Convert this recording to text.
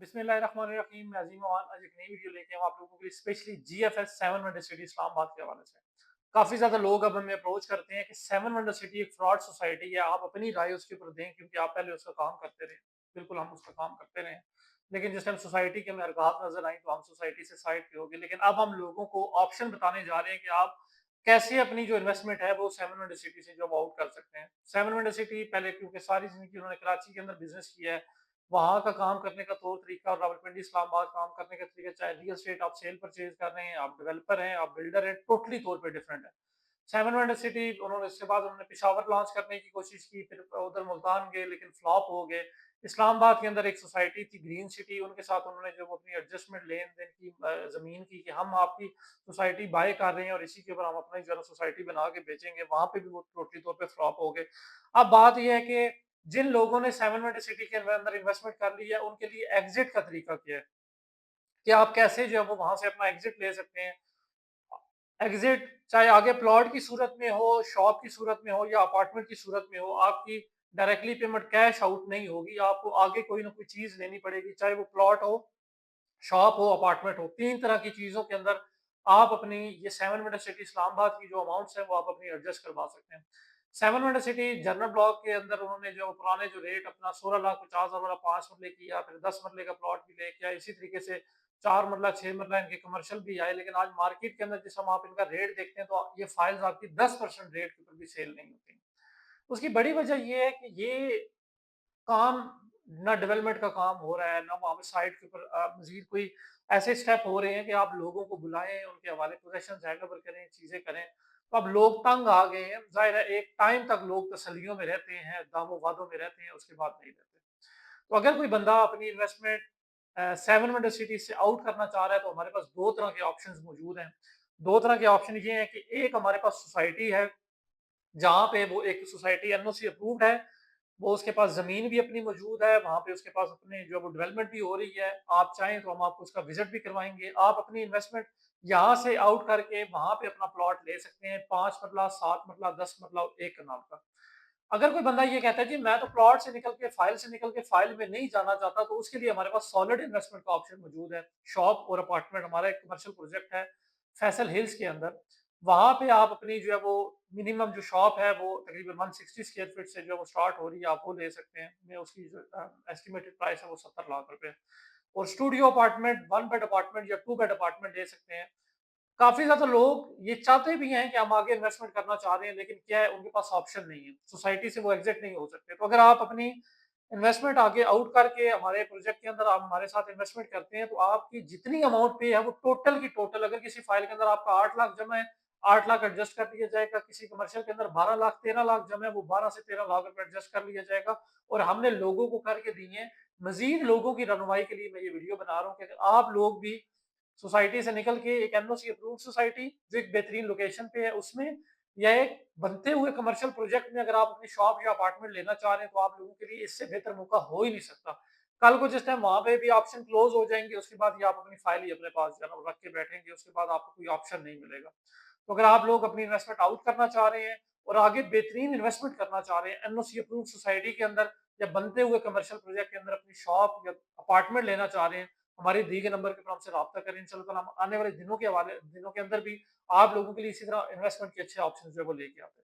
बिस्मिल्लाहिर्रहमानिर्रहीम। मैं अज़ीम अमान आज एक नई वीडियो लेके आया हूँ आप लोगों के लिए specially GFS seven wonder city Islamabad के हवाले से। काफ़ी ज़्यादा लोग अब हमें अप्रोच करते हैं कि सेवन वंडर सिटी एक फ्रॉड सोसाइटी है, आप अपनी राय उसके ऊपर दें क्योंकि आप पहले उसका काम करते रहे। बिल्कुल हम उसका काम करते रहे, लेकिन जिस टाइम सोसाइटी के हमें हरकत नजर आई तो हम सोसाइटी से साइड पे हो गए। लेकिन अब हम लोगों को ऑप्शन बताने जा रहे हैं कि आप कैसे अपनी जो इन्वेस्टमेंट है वो सेवन वंडर सिटी से जॉब आउट कर सकते हैं। सेवन वंडर सिटी पहले क्योंकि सारी जिंदगी उन्होंने कराची के अंदर बिजनेस किया है, वहाँ का काम करने का तौर तरीका और रावलपिंडी इस्लामाबाद काम करने का तरीका, चाहे रियल एस्टेट आप सेल परचेज कर रहे हैं, आप डेवलपर हैं, आप बिल्डर हैं, टोटली तौर पे डिफरेंट है। सेवन वंडर सिटी उन्होंने इसके बाद उन्होंने पेशावर लॉन्च करने की कोशिश की, फिर उधर मुल्तान गए लेकिन फ्लॉप हो गए। इस्लामाबाद के अंदर एक सोसाइटी थी ग्रीन सिटी, उनके साथ उन्होंने जो अपनी एडजस्टमेंट लेन देन की जमीन की कि हम आपकी सोसाइटी बाय कर रहे हैं और इसी के ऊपर हम अपनी जरा सोसाइटी बना के बेचेंगे, वहां पे भी वो टोटली तौर पे फ्लॉप हो गए। अब बात यह है कि जिन लोगों ने सेवन वंडर सिटी के अंदर इन्वेस्टमेंट कर ली है उनके लिए एग्जिट का तरीका क्या है कि आप कैसे जो है वो वहां से अपना एग्जिट ले सकते हैं। एग्जिट चाहे आगे प्लॉट की सूरत में हो, शॉप की सूरत में हो या अपार्टमेंट की सूरत में हो, आपकी डायरेक्टली पेमेंट कैश आउट नहीं होगी, आपको आगे कोई ना कोई चीज लेनी पड़ेगी, चाहे वो प्लॉट हो, शॉप हो, अपार्टमेंट हो। तीन तरह की चीजों के अंदर आप अपनी ये सेवन वंडर सिटी इस्लामाबाद की जो अमाउंट्स है वो आप अपनी एडजस्ट करवा सकते हैं। Seven wonder city general block के अंदर उन्होंने जो पुराने जो रेट अपना 16,50,000 वाला 5 मरले किया, फिर 10 मरले का प्लॉट भी लेके आया, इसी तरीके से 4 मरला 6 मरला इनके कमर्शियल भी आए। लेकिन आज मार्केट के अंदर जिस हम आप इनका रेट देखते हैं तो ये फाइल्स आपकी 10% रेट के ऊपर भी सेल नहीं होती। उसकी बड़ी वजह ये है कि ये काम ना डेवलपमेंट का काम हो रहा है, ना वहाँ पे साइट के ऊपर मजीद कोई ऐसे स्टेप हो रहे हैं कि आप लोगों को बुलाएं, उनके हवाले पोजेशन हैंडओवर करें, चीजें करें। तो अब लोग तंग आ गए हैं, जाहिर है एक टाइम तक लोग तसल्लियों में रहते हैं, दामों वादों में रहते हैं, उसके बाद नहीं रहते। तो अगर कोई बंदा अपनी इन्वेस्टमेंट सेवन वंडर सिटी से आउट करना चाह रहा है तो हमारे पास दो तरह के ऑप्शन मौजूद हैं। दो तरह के ऑप्शन ये हैं कि एक हमारे पास सोसाइटी है जहाँ पे वो एक सोसाइटी एनओसी अप्रूव्ड है, वो उसके पास ज़मीन भी अपनी मौजूद है, वहाँ पे उसके पास अपने जो वो डेवलपमेंट भी हो रही है। आप चाहें तो हम आपको उसका विज़िट भी करवाएँगे। आप अपनी इन्वेस्टमेंट यहाँ से आउट करके वहाँ पे अपना प्लॉट ले सकते हैं, 5 मरला, 7 मरला, 10 मरला और 1 कनाल का। अगर कोई बंदा ये कहता है जी मैं तो प्लॉट से निकल के फाइल में नहीं जाना चाहता, तो उसके लिए हमारे पास सॉलिड इन्वेस्टमेंट का ऑप्शन मौजूद है। शॉप और अपार्टमेंट हमारा एक कमर्शियल प्रोजेक्ट है फैसल हिल्स के अंदर। वहाँ पे आप अपनी जो है वो मिनिमम जो शॉप है वो तकरीबन 160 स्क्वायर फीट से जो है वो स्टार्ट हो रही है, आप वो ले सकते हैं। मैं उसकी जो एस्टिमेटेड प्राइस है वो 70 लाख रुपए है। और studio apartment, one bed apartment या टू बेड अपार्टमेंट ले सकते हैं। काफ़ी ज़्यादा लोग ये चाहते भी हैं कि हम आगे इन्वेस्टमेंट करना चाह रहे हैं, लेकिन क्या है उनके पास ऑप्शन नहीं है। सोसाइटी से वो एग्ज़िट नहीं हो सकते। तो अगर आप अपनी इन्वेस्टमेंट आगे आउट करके हमारे प्रोजेक्ट के अंदर आप हमारे साथ इन्वेस्टमेंट करते हैं, तो आपकी जितनी अमाउंट पे है वो टोटल की टोटल, अगर किसी फाइल के अंदर आपका 8 लाख जमा है, 8 लाख एडजस्ट कर दिया जाएगा। किसी कमर्शियल के अंदर 12 लाख, 13 लाख जमा है, वो 12 से 13 लाख रुपए एडजस्ट कर लिया जाएगा। और हमने लोगों को करके दिए हैं। मज़ीद लोगों की रहनुमाई के लिए मैं ये वीडियो बना रहा हूँ कि अगर आप लोग भी सोसाइटी से निकल के एक एनओसी अप्रूव्ड सोसाइटी जो एक बेहतरीन लोकेशन पे है उसमें, या एक बनते हुए कमर्शियल प्रोजेक्ट में अगर आप अपनी शॉप या अपार्टमेंट लेना चाह रहे हैं, तो आप लोगों के लिए इससे बेहतर मौका हो ही नहीं सकता। कल को जिस टाइम वहां पे भी ऑप्शन क्लोज हो जाएंगे, उसके बाद ये आप अपनी फाइल ही अपने पास जो है ना वो रख के बैठेंगे, उसके बाद आपको कोई ऑप्शन नहीं मिलेगा। तो अगर आप लोग अपनी इन्वेस्टमेंट आउट करना चाह रहे हैं और आगे बेहतरीन इन्वेस्टमेंट करना चाह रहे हैं एनओसी अप्रूव्ड सोसाइटी के अंदर या बनते हुए कमर्शियल प्रोजेक्ट के अंदर अपनी शॉप या अपार्टमेंट लेना चाह रहे हैं, हमारे दिए गए नंबर के ऊपर हमसे रब्ता करें। इंशाल्लाह हम आने वाले दिनों के अंदर भी आप लोगों के लिए इसी तरह इन्वेस्टमेंट के अच्छे ऑप्शन जो है वो लेके आते हैं।